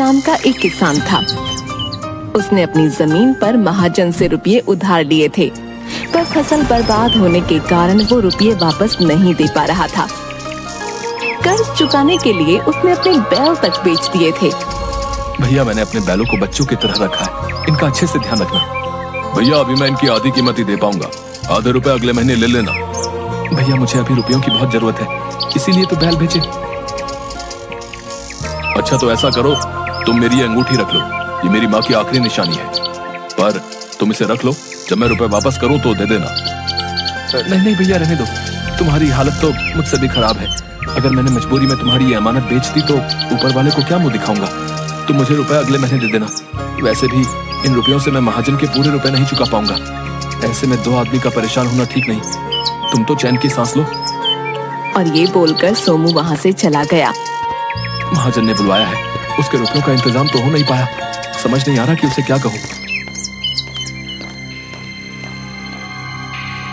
नाम का एक किसान था। उसने अपनी जमीन पर महाजन से रुपये उधार लिए थे, पर फसल बर्बाद होने के कारण वो रुपये वापस नहीं दे पा रहा था। कर्ज चुकाने के लिए उसने अपने बैल तक बेच दिए थे। भैया, मैंने अपने बैलों को बच्चों की तरह रखा है, इनका अच्छे से ध्यान रखना। भैया, अभी मैं इनकी आधी कीमत ही दे पाऊंगा, आधे रुपए अगले महीने ले लेना। भैया, मुझे अभी रुपयों की बहुत जरूरत है, इसीलिए तो बैल बेचे। अच्छा, तो ऐसा करो, तुम मेरी ये अंगूठी रख लो, ये मेरी माँ की आखिरी निशानी है, पर तुम इसे रख लो, जब मैं रुपए वापस करूं तो दे देना। नहीं नहीं भैया, रहने दो, तुम्हारी हालत तो मुझसे भी खराब है। अगर मैंने मजबूरी में तुम्हारी ये अमानत बेच दी तो ऊपर वाले को क्या मुंह दिखाऊंगा। तुम मुझे रुपए अगले महीने दे देना। वैसे भी इन रुपयों से मैं महाजन के पूरे रुपए नहीं चुका पाऊंगा। ऐसे में दो आदमी का परेशान होना ठीक नहीं। तुम तो चैन की सांस लो। और ये बोलकर सोमू वहाँ से चला गया। महाजन ने बुलवाया है, उसके रुपयों का इंतजाम तो हो नहीं पाया। समझ नहीं आ रहा कि उसे क्या कहूँ।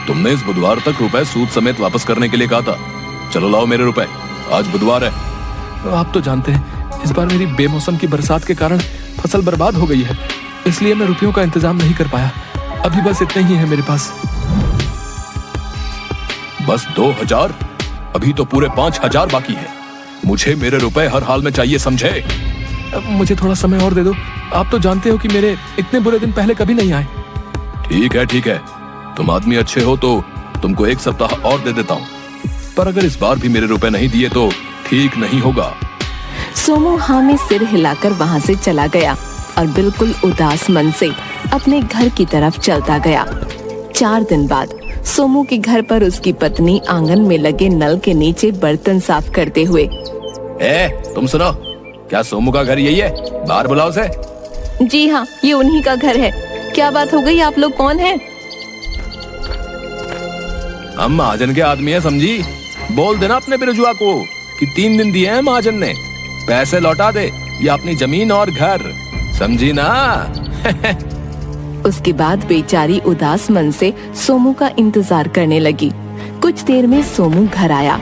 तुमने इस बुधवार तक रुपए सूद समेत वापस करने के लिए कहा था। चलो लाओ मेरे रुपए, आज बुधवार है। आप तो जानते हैं इस बार मेरी बेमौसम की बरसात के कारण फसल बर्बाद हो गई है, इसलिए मैं रुपयों का इंतजाम नहीं कर पाया। अभी बस इतना ही है मेरे पास। बस 2000? अभी तो पूरे 5000 बाकी है। मुझे मेरे रुपए हर हाल में चाहिए, समझे? मुझे थोड़ा समय और दे दो। आप तो जानते हो कि मेरे इतने बुरे दिन पहले कभी नहीं आए। ठीक है, तुम आदमी अच्छे हो तो तुमको 1 सप्ताह और दे देता हूँ, पर अगर इस बार भी मेरे रुपए नहीं दिए तो ठीक नहीं होगा। सोमू हाँ में सिर हिलाकर वहाँ से चला गया और बिल्कुल उदास मन से अपने घर की तरफ चलता गया। 4 दिन बाद सोमू के घर पर उसकी पत्नी आंगन में लगे नल के नीचे बर्तन साफ करते हुए। तुम सुनो, क्या सोमू का घर यही है? बाहर बुलाओ से। जी हाँ, ये उन्हीं का घर है। क्या बात हो गई? आप लोग कौन हैं? हम महाजन के आदमी हैं, समझी? बोल देना अपने बिरजुआ को कि 3 दिन दिए हैं महाजन ने, पैसे लौटा दे या अपनी जमीन और घर, समझी ना? उसके बाद बेचारी उदास मन से सोमू का इंतजार करने लगी। कुछ देर में सोमू घर आया।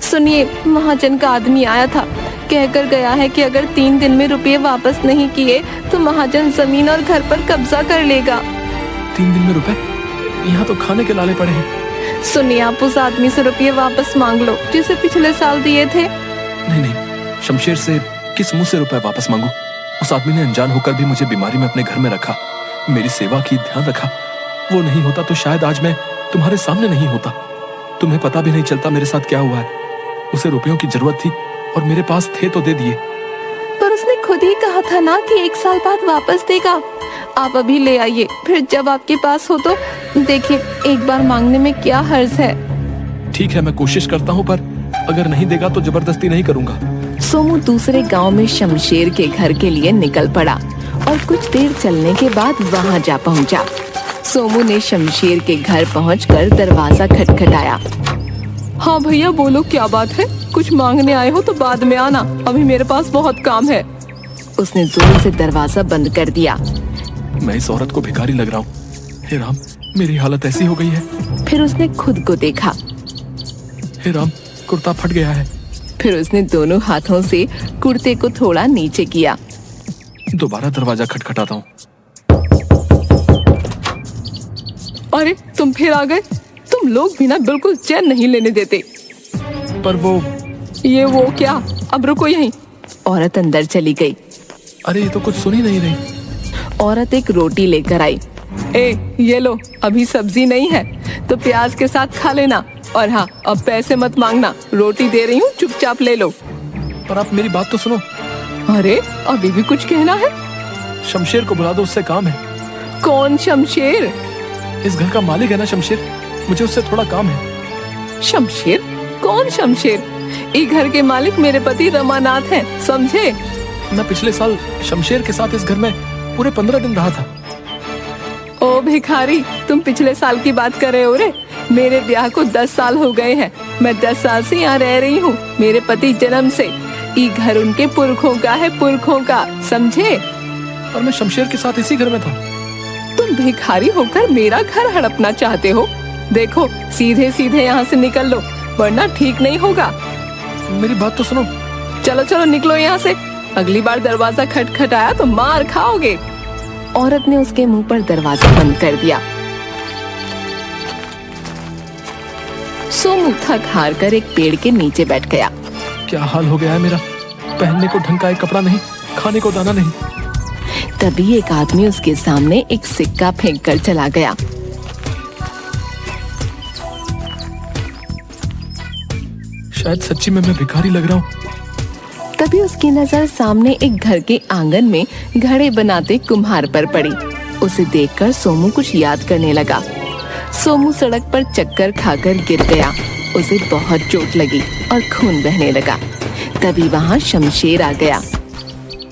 सुनिए, महाजन का आदमी आया था, कहकर गया है कि अगर 3 दिन में रुपये वापस नहीं किए तो महाजन जमीन और घर पर कब्जा कर लेगा। 3 दिन में रुपए? यहाँ तो खाने के लाले पड़े हैं। सुनिए, आप उस आदमी से रुपये वापस मांग लो जिसे पिछले साल दिए थे। नहीं, शमशेर से किस मुंह से रुपए वापस मांगू? उस आदमी ने अनजान होकर भी मुझे बीमारी में अपने घर में रखा, मेरी सेवा की, ध्यान रखा। वो नहीं होता तो शायद आज मैं तुम्हारे सामने नहीं होता। तुम्हें पता भी नहीं चलता मेरे साथ क्या हुआ है। उसे रुपयों की जरूरत थी और मेरे पास थे तो दे दिए। पर उसने खुद ही कहा था ना कि 1 साल बाद वापस देगा। आप अभी ले आइए, फिर जब आपके पास हो तो देखिए, एक बार मांगने में क्या हर्ज है। ठीक है, मैं कोशिश करता हूँ, पर अगर नहीं देगा तो जबरदस्ती नहीं करूँगा। सोमू दूसरे गांव में शमशेर के घर के लिए निकल पड़ा और कुछ देर चलने के बाद वहां जा पहुंचा। सोमू ने शमशेर के घर पहुंचकर दरवाजा खटखटाया। हाँ भैया, बोलो क्या बात है? कुछ मांगने आए हो तो बाद में आना, अभी मेरे पास बहुत काम है। उसने जोर से दरवाजा बंद कर दिया। मैं इस औरत को भिखारी लग रहा हूँ। हे राम, मेरी हालत ऐसी हो गई है। फिर उसने खुद को देखा। हे राम, कुर्ता फट गया है। फिर उसने दोनों हाथों से कुर्ते को थोड़ा नीचे किया। दोबारा दरवाजा खटखटाता हूँ। अरे, तुम फिर आ गए। तुम लोग भी ना बिल्कुल चैन नहीं लेने देते। पर वो क्या? अब रुको यहीं। औरत अंदर चली गई। अरे, ये तो कुछ सुन ही नहीं रही। औरत एक रोटी लेकर आई। ये लो, अभी सब्जी नहीं है तो प्याज के साथ खा लेना, और हाँ, अब पैसे मत मांगना, रोटी दे रही हूँ, चुपचाप ले लो। पर आप मेरी बात तो सुनो। अरे, अभी भी कुछ कहना है? शमशेर को बुला दो, उससे काम है। कौन शमशेर? इस घर का मालिक है ना शमशेर, मुझे उससे थोड़ा काम है। शमशेर? कौन शमशेर? इस घर के मालिक मेरे पति रमानाथ हैं, समझे? मैं पिछले साल शमशेर के साथ इस घर में पूरे 15 दिन रहा था। ओ भिखारी, तुम पिछले साल की बात कर रहे हो रे? मेरे ब्याह को 10 साल हो गए हैं। मैं 10 साल से यहाँ रह रही हूँ। मेरे पति जन्म से। ये घर उनके पुरखों का है, पुरखों का, समझे? और मैं शमशेर के साथ इसी घर में था। तुम भिखारी होकर मेरा घर हड़पना चाहते हो? देखो, सीधे सीधे यहाँ से निकल लो, वरना ठीक नहीं होगा। मेरी बात तो सुनो। चलो चलो, निकलो यहाँ से। अगली बार दरवाजा खटखटाया तो मार खाओगे। औरत ने उसके मुंह पर दरवाजा बंद कर दिया। सोमू थक हार कर एक पेड़ के नीचे बैठ गया। क्या हाल हो गया है मेरा, पहनने को ढंग का एक कपड़ा नहीं, खाने को दाना नहीं। तभी एक आदमी उसके सामने एक सिक्का फेंक कर चला गया। शायद सच्ची में मैं भिखारी लग रहा हूँ। तभी उसकी नजर सामने एक घर के आंगन में घड़े बनाते कुम्हार पर पड़ी। उसे देखकर सोमू कुछ याद करने लगा। सोमू सड़क पर चक्कर खाकर गिर गया। उसे बहुत चोट लगी और खून बहने लगा। तभी वहाँ शमशेर आ गया।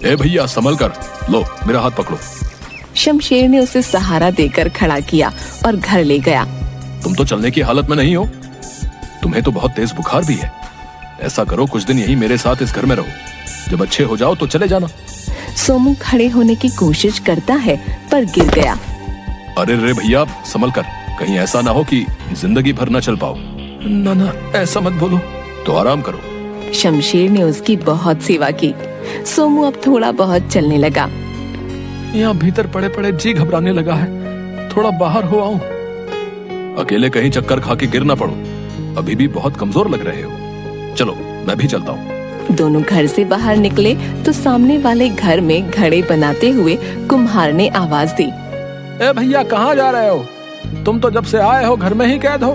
ए भैया संभल कर, लो मेरा हाथ पकड़ो। शमशेर ने उसे सहारा देकर खड़ा किया और घर ले गया। तुम तो चलने की हालत में नहीं हो, तुम्हें तो बहुत तेज बुखार भी है। ऐसा करो, कुछ दिन यहीं मेरे साथ इस घर में रहो, जब अच्छे हो जाओ तो चले जाना। सोमू खड़े होने की कोशिश करता है पर गिर गया। अरे रे भैया संभल कर, कहीं ऐसा ना हो कि जिंदगी भर न चल पाओ। ना ना ऐसा मत बोलो। तो आराम करो। शमशेर ने उसकी बहुत सेवा की। सोमू अब थोड़ा बहुत चलने लगा। यहाँ भीतर पड़े पड़े जी घबराने लगा है, थोड़ा बाहर हो आऊं। अकेले कहीं चक्कर खा के गिर ना पड़ो, अभी भी बहुत कमजोर लग रहे हो। चलो मैं भी चलता हूँ। दोनों घर से बाहर निकले तो सामने वाले घर में घड़े बनाते हुए कुम्हार ने आवाज दी। ए भैया कहाँ जा रहे हो? तुम तो जब से आए हो घर में ही कैद हो,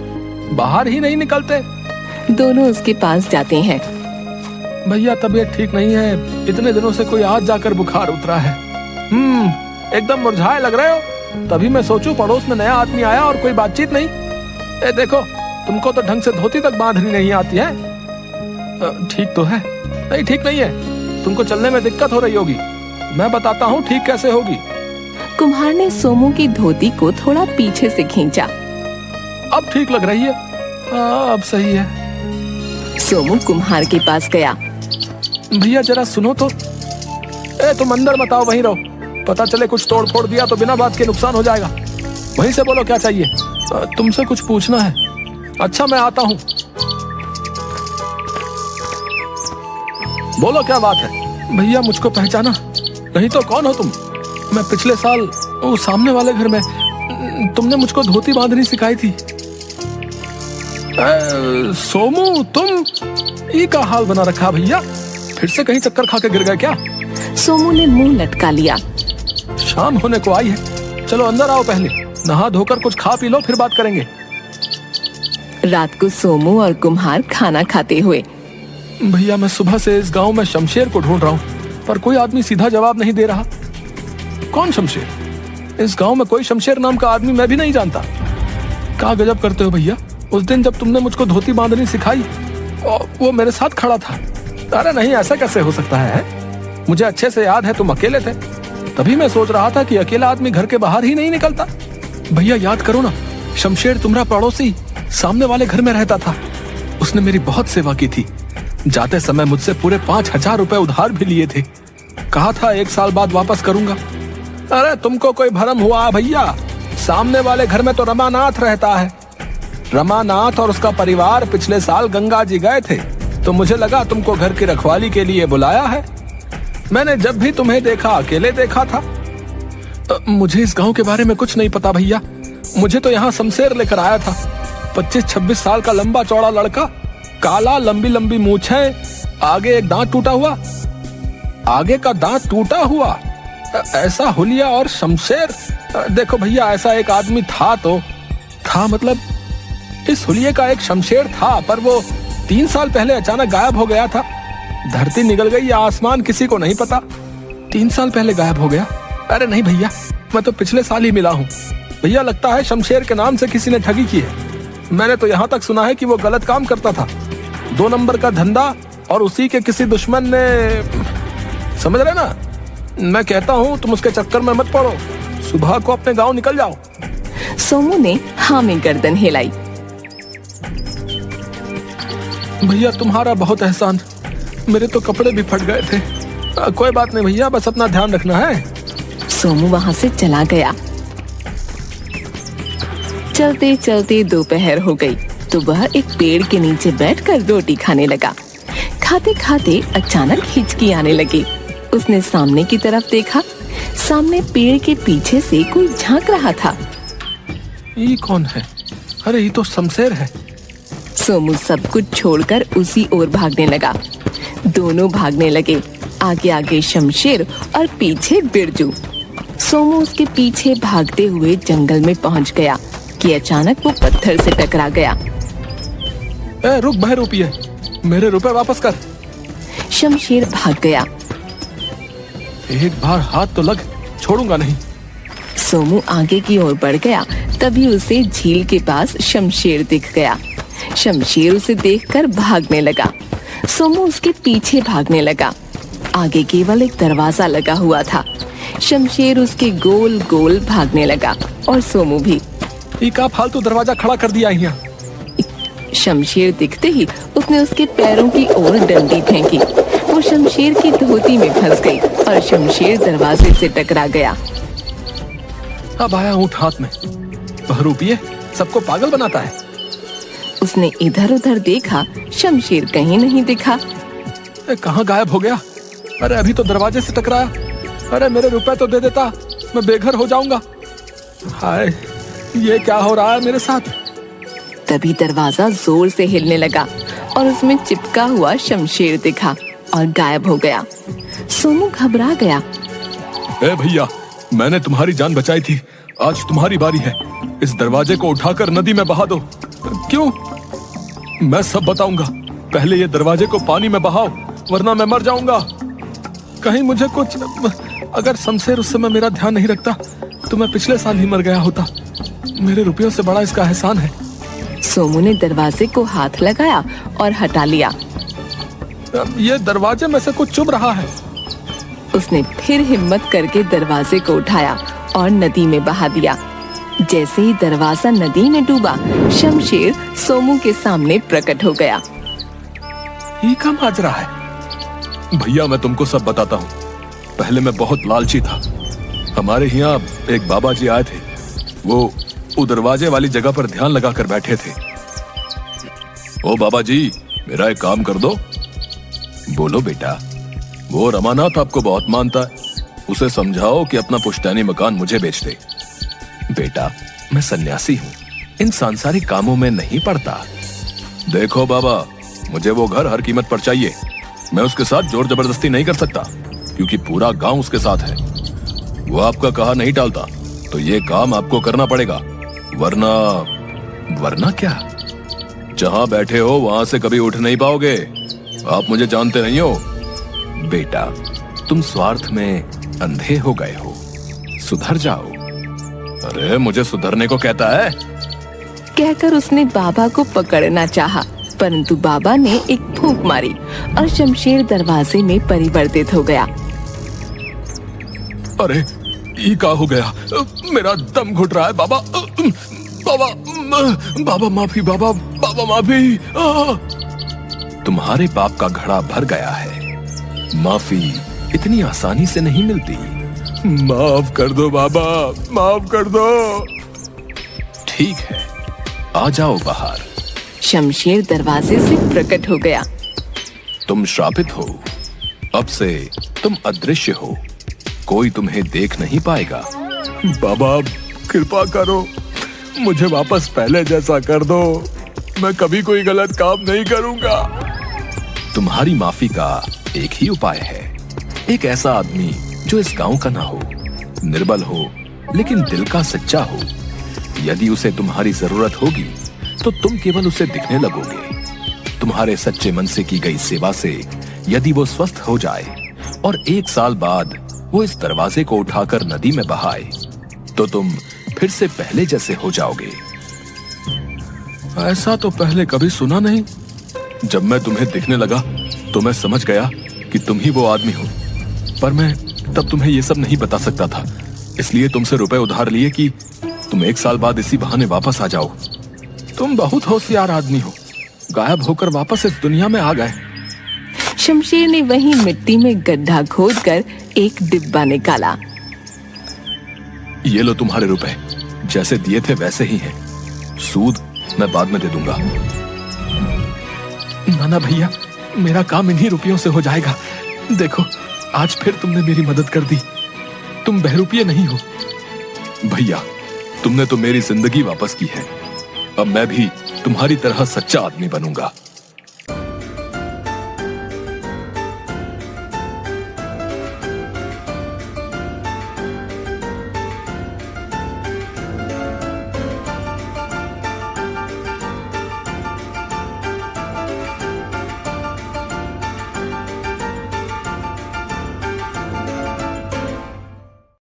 बाहर ही नहीं निकलते। दोनों उसके पास जाते हैं। भैया तबीयत ठीक नहीं है, इतने दिनों से कोई आज जाकर बुखार उतरा है। एकदम मुरझाए लग रहे हो। तभी मैं सोचूं पड़ोस में नया आदमी आया और कोई बातचीत नहीं। ए देखो, तुमको तो ढंग से धोती तक बांधनी नहीं आती है। ठीक तो है? नहीं ठीक नहीं है, तुमको चलने में दिक्कत हो रही होगी। मैं बताता हूँ ठीक कैसे होगी। कुम्हार ने सोमू की धोती को थोड़ा पीछे से खींचा। अब ठीक लग रही है। हाँ अब सही है। सोमू कुम्हार के पास गया। भैया जरा सुनो तो। तुम अंदर मत आओ, वहीं रहो। पता चले कुछ तोड़ फोड़ दिया तो बिना बात के नुकसान हो जाएगा। वहीं से बोलो क्या चाहिए। तुमसे कुछ पूछना है। अच्छा मैं आता हूँ। बोलो क्या बात है। भैया मुझको पहचाना नहीं तो कौन हो तुम? मैं पिछले साल वो सामने वाले घर में तुमने मुझको धोती बांधनी सिखाई थी। सोमू तुम ये का हाल बना रखा भैया, फिर से कहीं चक्कर खा के गिर गए क्या? सोमू ने मुंह लटका लिया। शाम होने को आई है, चलो अंदर आओ, पहले नहा धोकर कुछ खा पी लो फिर बात करेंगे। रात को सोमू और कुम्हार खाना खाते हुए। भैया मैं सुबह से इस गांव में शमशेर को ढूंढ रहा हूँ, पर कोई आदमी सीधा जवाब नहीं दे रहा। कौन शमशेर? इस गांव में कोई शमशेर नाम का आदमी मैं भी नहीं जानता। क्या गजब करते हो भैया, उस दिन जब तुमने मुझको धोती बांधनी सिखाई वो मेरे साथ खड़ा था। अरे नहीं, ऐसा कैसे हो सकता है? मुझे अच्छे से याद है तुम अकेले थे, तभी मैं सोच रहा था कि अकेला आदमी घर के बाहर ही नहीं निकलता। भैया याद करो ना, शमशेर तुम्हारा पड़ोसी सामने वाले घर में रहता था। उसने मेरी बहुत सेवा की थी। जाते समय मुझसे पूरे 5,000 रुपए उधार भी लिए थे। कहा था 1 साल बाद वापस करूंगा। अरे तुमको कोई भरम हुआ भैया? सामने वाले घर में तो रमानाथ रहता है। रमानाथ और उसका परिवार पिछले साल गंगा जी गए थे, तो मुझे लगा तुमको घर की रखवाली के लिए बुलाया है। मैंने जब भी तुम्हें देखा अकेले देखा था। मुझे इस गांव के बारे में कुछ नहीं पता भैया। मुझे तो यहाँ शमशेर लेकर आया था। 25-26 साल का लंबा चौड़ा लड़का, काला, लंबी लंबी मूछें, आगे एक दांत टूटा हुआ, आगे का दांत टूटा हुआ, ऐसा हुलिया और शमशेर। देखो भैया ऐसा एक आदमी था तो था, मतलब इस हुलिये का एक शमशेर था, पर वो 3 साल पहले अचानक गायब हो गया था। धरती निगल गई या आसमान किसी को नहीं पता। 3 साल पहले गायब हो गया। अरे नहीं भैया, मैं तो पिछले साल ही मिला हूँ। भैया लगता है शमशेर के नाम से किसी ने ठगी की है। मैंने तो यहाँ तक सुना है कि वो गलत काम करता था, 2 नंबर का धंधा, और उसी के किसी दुश्मन ने, समझ रहे ना? मैं कहता हूँ तुम उसके चक्कर में मत पड़ो, सुबह को अपने गांव निकल जाओ। सोमू ने हाँ में गर्दन हिलाई। भैया तुम्हारा बहुत एहसान, मेरे तो कपड़े भी फट गए थे। कोई बात नहीं भैया, बस अपना ध्यान रखना है। सोमू वहाँ से चला गया। चलते चलते दोपहर हो गई तो वह एक पेड़ के नीचे बैठकर रोटी खाने लगा। खाते खाते अचानक हिचकी आने लगी। उसने सामने की तरफ देखा। सामने पेड़ के पीछे से कोई झांक रहा था। ये कौन है? अरे ये तो शमशेर है। सोमू सब कुछ छोड़कर उसी ओर भागने लगा। दोनों भागने लगे, आगे आगे शमशेर और पीछे बिरजू। सोमू उसके पीछे भागते हुए जंगल में पहुंच गया कि अचानक वो पत्थर से टकरा गया। रुक बहरूपिये, मेरे रुपए वापस कर। शमशेर भाग गया। एक बार हाथ तो लग, छोड़ूंगा नहीं। सोमू आगे की ओर बढ़ गया, तभी उसे झील के पास शमशेर दिख गया। शमशेर उसे देखकर भागने लगा। सोमू उसके पीछे भागने लगा। आगे केवल एक दरवाजा लगा हुआ था। शमशेर उसके गोल गोल भागने लगा और सोमू भी। का फालतू दरवाजा खड़ा कर दिया यहाँ। शमशेर दिखते ही उसने उसके पैरों की ओर डंडी फेंकी। वो शमशेर की धोती में फंस गई और शमशेर दरवाजे से टकरा गया। अब आया ऊँट हाथ में। बहरूपिये सबको पागल बनाता है। उसने इधर उधर देखा, शमशेर कहीं नहीं दिखा। कहाँ गायब हो गया? अरे अभी तो दरवाजे से टकराया। अरे मेरे रुपए तो दे देता, मैं बेघर हो जाऊंगा। हाय, ये क्या हो रहा है मेरे साथ? तभी दरवाजा जोर से हिलने लगा और उसमें चिपका हुआ शमशेर दिखा और गायब हो गया। सोमू घबरा गया। ए भैया, मैंने तुम्हारी जान बचाई थी, आज तुम्हारी बारी है। इस दरवाजे को उठाकर नदी में बहा दो। क्यों? मैं सब बताऊंगा। पहले ये दरवाजे को पानी में बहाओ, वरना मैं मर जाऊंगा। कहीं मुझे कुछ, अगर शमशेर उस समय मेरा ध्यान नहीं रखता तो मैं पिछले साल ही मर गया होता। मेरे रुपयों से बड़ा इसका एहसान है। सोमू ने दरवाजे को हाथ लगाया और हटा लिया। ये दरवाजे में से कुछ चुभ रहा है। उसने फिर हिम्मत करके दरवाजे को उठाया और नदी में बहा दिया। जैसे ही दरवाजा नदी में डूबा, शमशेर सोमू के सामने प्रकट हो गया। ये क्या माजरा है? भैया मैं तुमको सब बताता हूँ। पहले मैं बहुत लालची था। हमारे यहाँ एक बाबा जी आए थे। वो दरवाजे वाली जगह पर ध्यान लगाकर बैठे थे। ओ बाबा जी, मेरा एक काम कर दो। बोलो बेटा। वो रमानाथ आपको बहुत मानता है, उसे समझाओ कि अपना पुश्तैनी मकान मुझे बेच दे। बेटा, मैं सन्यासी हूँ, इन सांसारिक कामों में नहीं पड़ता। देखो बाबा, मुझे वो घर हर कीमत पर चाहिए। मैं उसके साथ जोर जबरदस्ती नहीं कर सकता, क्योंकि पूरा गांव उसके साथ है। वो आपका कहा नहीं टालता, तो ये काम आपको करना पड़ेगा, वरना क्या? जहां बैठे हो वहां से कभी उठ नहीं पाओगे। आप मुझे जानते नहीं हो। बेटा, तुम स्वार्थ में अंधे हो गए हो, सुधर जाओ। अरे मुझे सुधरने को कहता है? कहकर उसने बाबा को पकड़ना चाहा, परंतु बाबा ने एक फूंक मारी और शमशेर दरवाजे में परिवर्तित हो गया। अरे ये क्या हो गया? मेरा दम घुट रहा है। बाबा, बाबा माफी, बाबा माफी। तुम्हारे पाप का घड़ा भर गया है। माफी इतनी आसानी से नहीं मिलती। माफ कर दो बाबा, माफ कर दो। ठीक है, आ जाओ बाहर। शमशेर दरवाजे से प्रकट हो गया। तुम श्रापित हो, अब से तुम अदृश्य हो, कोई तुम्हें देख नहीं पाएगा। बाबा कृपा करो, मुझे वापस पहले जैसा कर दो। मैं कभी कोई गलत काम नहीं करूंगा। तुम्हारी माफी का एक ही उपाय है। एक ऐसा आदमी जो इस गांव का ना हो, निर्बल हो, लेकिन दिल का सच्चा हो। यदि उसे तुम्हारी जरूरत होगी तो तुम केवल उसे दिखने लगोगे। तुम्हारे सच्चे मन से की गई सेवा से यदि वो स्वस्थ हो जाए और 1 साल बाद वो इस दरवाजे को उठाकर नदी में बहाए, तो तुम फिर से पहले जैसे हो जाओगे। ऐसा तो पहले कभी सुना नहीं। जब मैं तुम्हें दिखने लगा तो मैं समझ गया कि तुम ही वो आदमी हो, पर मैं तब तुम्हें ये सब नहीं बता सकता था। इसलिए तुमसे रुपए उधार लिए कि तुम 1 साल बाद इसी बहाने वापस आ जाओ। तुम बहुत होशियार आदमी हो, गायब होकर वापस इस दुनिया में आ गए। शमशेर ने वहीं मिट्टी में गड्ढा खोदकर एक डिब्बा निकाला। ये लो तुम्हारे रुपए, जैसे दिए थे वैसे ही हैं। सूद मैं बाद में दे दूंगा। ना भैया, मेरा काम इन्हीं रुपयों से हो जाएगा। देखो आज फिर तुमने मेरी मदद कर दी। तुम बहरूपिये नहीं हो भैया, तुमने तो मेरी जिंदगी वापस की है। अब मैं भी तुम्हारी तरह सच्चा आदमी बनूंगा।